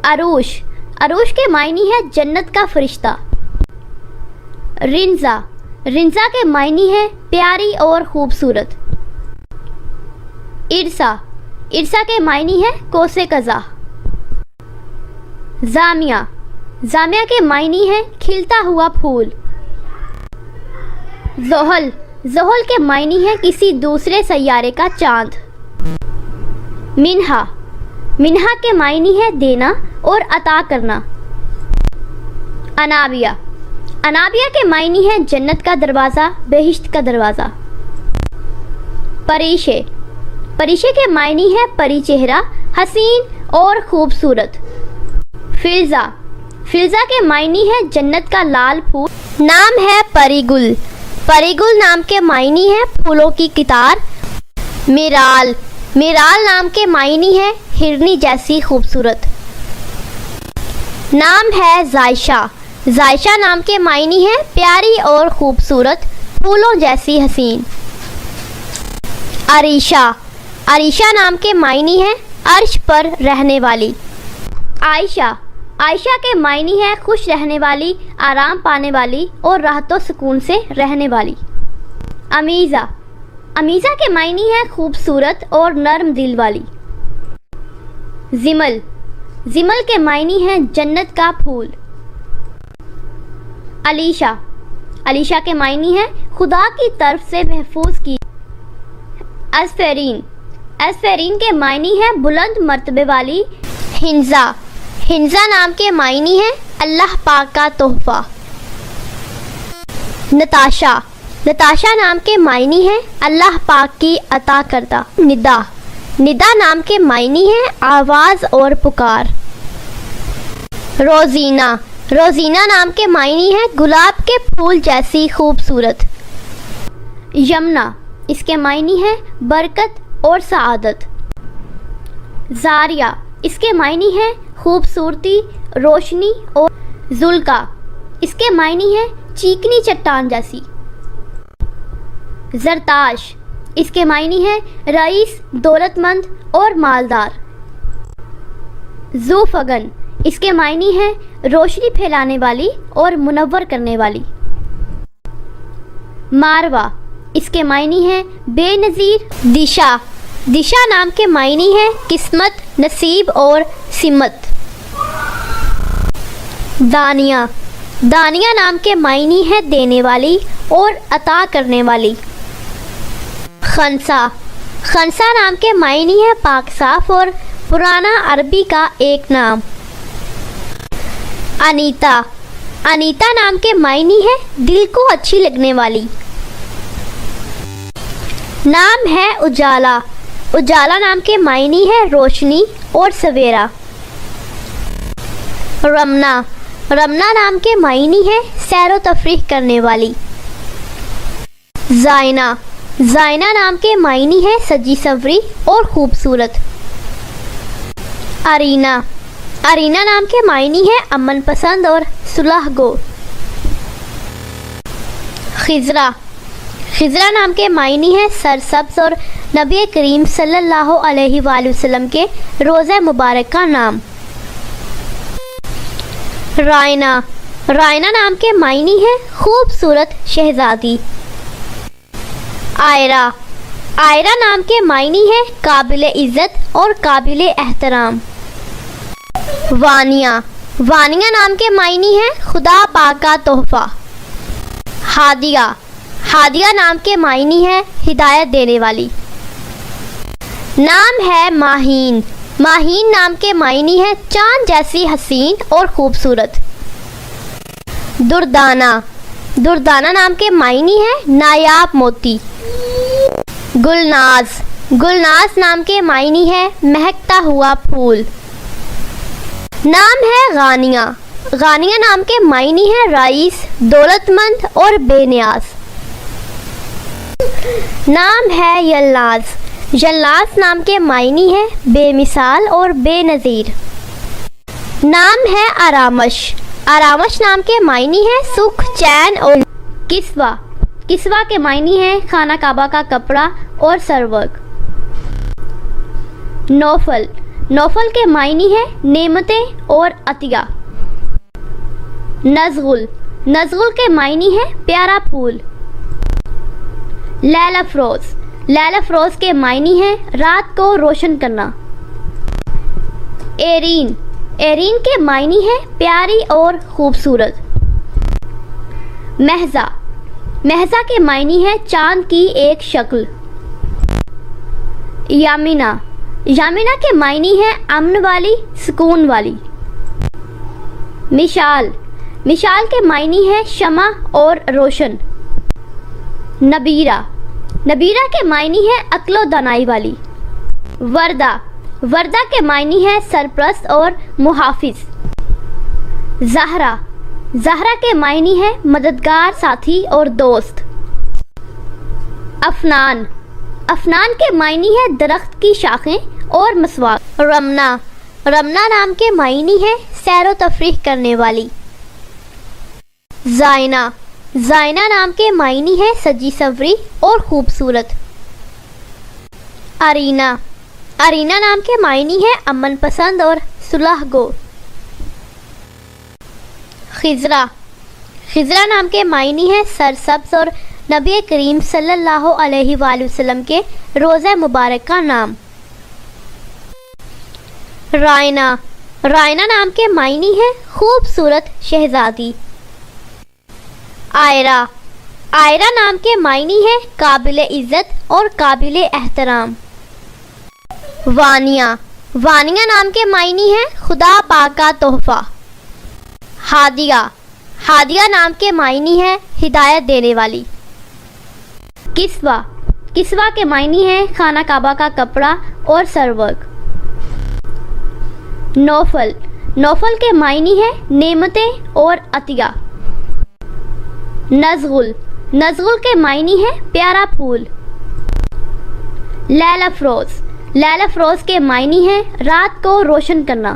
अरूश, अरूश के मायनी है जन्नत का फरिश्ता। रिंजा, रिंजा के मायनी है प्यारी और खूबसूरत। इरसा, इरसा के मायनी है कोसे कज़ा। जामिया, जामिया के मायनी है खिलता हुआ फूल। ज़ोहल, ज़ोहल के मायनी है किसी दूसरे सैयारे का चांद। मिन्हा, मिन्हा के मायनी है देना और अता करना। अनाबिया, अनाबिया के मायनी है जन्नत का दरवाज़ा, बेहिश्त का दरवाज़ा। परीशे, परीशे के मायनी है परी चेहरा, हसीन और खूबसूरत। फिल्ज़ा, फिल्ज़ा के मायनी है जन्नत का लाल फूल। नाम है परीगुल, परीगुल नाम के मायनी है फूलों की कितार। मिराल, मिराल नाम के मायनी है हिरनी जैसी खूबसूरत। नाम है जायशा, जायशा नाम के मायनी है प्यारी और खूबसूरत, फूलों जैसी हसीन। अरीशा, अरीशा नाम के मायनी है अर्श पर रहने वाली। आयशा, आयशा के मायनी है खुश रहने वाली, आराम पाने वाली और राहतो सुकून से रहने वाली। अमीज़ा, अमीज़ा के मायनी है खूबसूरत और नरम दिल वाली। जिमल, जिमल के मायनी है जन्नत का फूल। अलीशा, अलीशा के मायनी है खुदा की तरफ से महफूज की। अस्फरीन, अस्फरीन के मायनी है बुलंद मर्तबे वाली। हिंजा, हिंजा नाम के मायनी है अल्लाह पाक का तोहफा। नताशा, नताशा नाम के मायनी है अल्लाह पाक की अता करदा। निदा, निदा नाम के मायनी है आवाज़ और पुकार। रोजीना, रोजीना नाम के मायनी है गुलाब के फूल जैसी खूबसूरत। यमुना, इसके मायनी है बरकत और सआदत। जारिया, इसके मायनी है खूबसूरती, रोशनी और। जुल्का, इसके मायनी है चीकनी चट्टान जैसी। जरताश, इसके मायनी है रईस, दौलतमंद और मालदार। ज़ूफ़गन, इसके मायनी है रोशनी फैलाने वाली और मुनव्वर करने वाली। मारवा, इसके मायनी है बेनज़ीर। दिशा, दिशा नाम के मायनी है किस्मत, नसीब और सिमत। दानिया, दानिया नाम के मायनी है देने वाली और अता करने वाली। खंसा, खंसा नाम के मायनी है पाक साफ और पुराना अरबी का एक नाम। अनीता, अनीता नाम के मायनी है दिल को अच्छी लगने वाली। नाम है उजाला, उजाला नाम के मायनी है रोशनी और सवेरा। रमना, रमना नाम के मायनी है सैरो तफरीह करने वाली। जायना, जायना नाम के मायनी है सजी सवरी और खूबसूरत। अरीना, अरीना नाम के मायनी है अमन पसंद और सुलह गो। खिजरा, खिजरा नाम के मायनी है सरसब्ज और नबी करीम सल्लल्लाहु अलैहि वसल्लम के रोज़ा मुबारक का नाम। रायना, रायना नाम के मायनी है खूबसूरत शहजादी। आयरा, आयरा नाम के मायनी है काबिल इज़्ज़त और काबिल एहतराम। वानिया, वानिया नाम के मायनी है खुदा पाक का तोहफा। हादिया, हादिया नाम के मायनी है हिदायत देने वाली। नाम है माहीन, माहीन नाम के मायनी है चांद जैसी हसीन और खूबसूरत। दुर्दाना, दुर्दाना नाम के मायनी है नायाब मोती। गुलनाज, गुलनाज नाम के मायनी है महकता हुआ फूल। नाम है गानिया, गानिया नाम के मायनी है रईस, दौलतमंद और बेनियाज। नाम है यल्लाज, यल्लाज नाम के मायनी है बेमिसाल और बेनज़ीर। नाम है आरामश, आरामश नाम के मायनी है सुख, चैन और। किस्वा, किस्वा के मायनी है खाना काबा का कपड़ा और सरवग। नौफल, नौफल के मायने हैं नेमतें और अतिया। नज़गुल, नज़गुल के मायने हैं प्यारा फूल। लैला अफरोज़, लैला अफरोज़ के मायने हैं रात को रोशन करना। एरीन, एरीन के मायने हैं प्यारी और खूबसूरत। महजा, महजा के मायने हैं चांद की एक शक्ल। यामिना, यामिना के मायने हैं अमन वाली, सुकून वाली। मिशाल, मिशाल के मायने हैं शमा और रोशन। नबीरा, नबीरा के मायने हैं अक्लो दानाई वाली। वर्दा, वर्दा के मायने हैं सरप्रस्त और मुहाफिज। ज़हरा, ज़हरा के मायने हैं मददगार, साथी और दोस्त। अफनान, अफनान के मायने हैं दरख्त की शाखें और मसवाक। रमना, रमना नाम के मायने हैं सैर व तफरीह करने वाली। ज़ाइना, ज़ाइना नाम के मायने हैं सजी सवरी और खूबसूरत। अरीना, अरीना नाम के मायने हैं अमन पसंद और सुलह गो। खिजरा, खिजरा नाम के मायने हैं सरसब्ज और नबी करीम सल्लल्लाहु अलैहि वसल्लम के रोज़ा मुबारक का नाम। रायना, रायना नाम के मायने हैं खूबसूरत शहजादी। आयरा, आयरा नाम के मायने हैं काबिल इज़्ज़त और काबिल एहतराम। वानिया, वानिया नाम के मायने हैं खुदा पाक का तोहफा। हादिया, हादिया नाम के मायने हैं हिदायत देने वाली। किस्वा, किस्वा के मायने हैं खाना काबा का कपड़ा और सरवर्क। नौफल, नौफल के मायने हैं नेमतें और अतिया। नज़गुल, नज़गुल के मायने हैं प्यारा फूल। लैला अफरोज़, लैला अफरोज़ के मायने हैं रात को रोशन करना।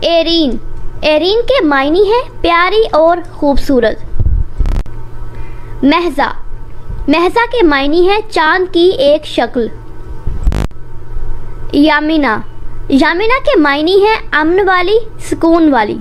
एरीन, एरीन के मायने हैं प्यारी और खूबसूरत। महजा, महजा के मायने हैं चांद की एक शक्ल। यामिना, यामिना के मायने हैं अमन वाली, सुकून वाली।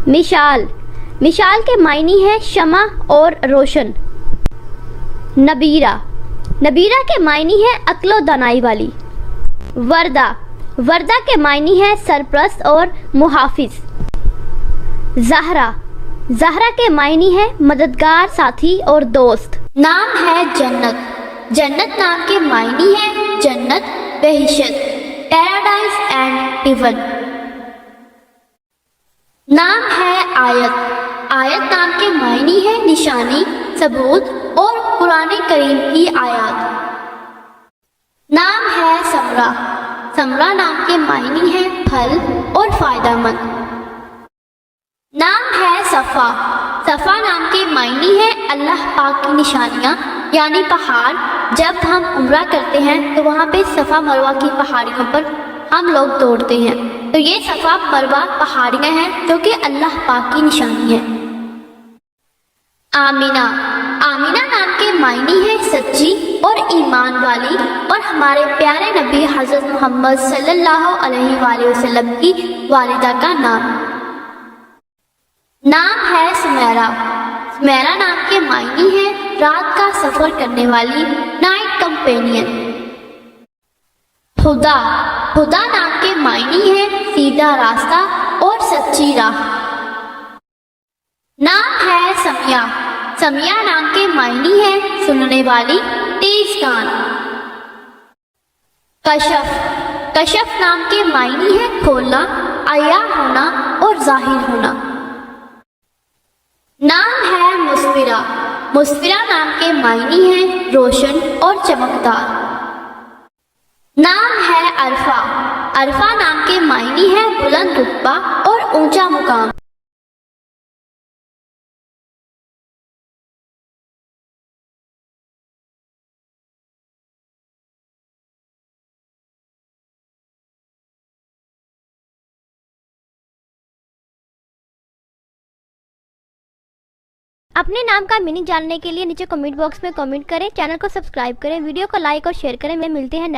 मिशाल, मिशाल के मायने हैं शमा और रोशन। नबीरा, नबीरा के मायने हैं अक्लो दानाई वाली। वर्दा, वर्दा के मायने हैं सरप्रस्त और मुहाफिज। ज़हरा, ज़हरा के मायने हैं मददगार, साथी और दोस्त। नाम है जन्नत, जन्नत नाम के मायने हैं जन्नत, बहिशत, पैराडाइज एंड हेवन। नाम है आयत, आयत नाम के मायने हैं निशानी, सबूत और कुरान करीम की आयत। नाम है समरा, समरा नाम के मायने हैं फल और फायदामंद। नाम है सफ़ा, सफ़ा नाम के मायने हैं अल्लाह पाक की निशानियाँ यानी पहाड़। जब हम उम्रा करते हैं तो वहाँ पे सफ़ा मरवा की पहाड़ियों पर हम लोग दौड़ते हैं, तो ये सफ़ा मरवा पहाड़ियाँ हैं जो कि अल्लाह पाक की निशानी है। आमीना, आमीना नाम के मायने हैं सच्ची और ईमान वाली और हमारे प्यारे नबी हज़रत मोहम्मद सल्लल्लाहु अलैहि वसल्लम की वालिदा का नाम। नाम है सुमेरा, सुमेरा नाम के मायने हैं रात का सफ़र करने वाली, नाइट कंपेनियन। हुदा, हुदा नाम के मायने हैं सीधा रास्ता और सच्ची राह। नाम है समिया, समिया नाम के मायने हैं सुनने वाली, तेज कान। कशफ, कशफ नाम के मायने हैं खोलना, आया होना और जाहिर होना। नाम है मुस्फिरा, मुस्फिरा नाम के मायने हैं रोशन और चमकदार। नाम है अरफा, अरफा नाम के मायने हैं बुलंद रुतबा और ऊंचा मुकाम। अपने नाम का मीनिंग जानने के लिए नीचे कमेंट बॉक्स में कमेंट करें, चैनल को सब्सक्राइब करें, वीडियो को लाइक और शेयर करें। मिलते हैं नेक्स्ट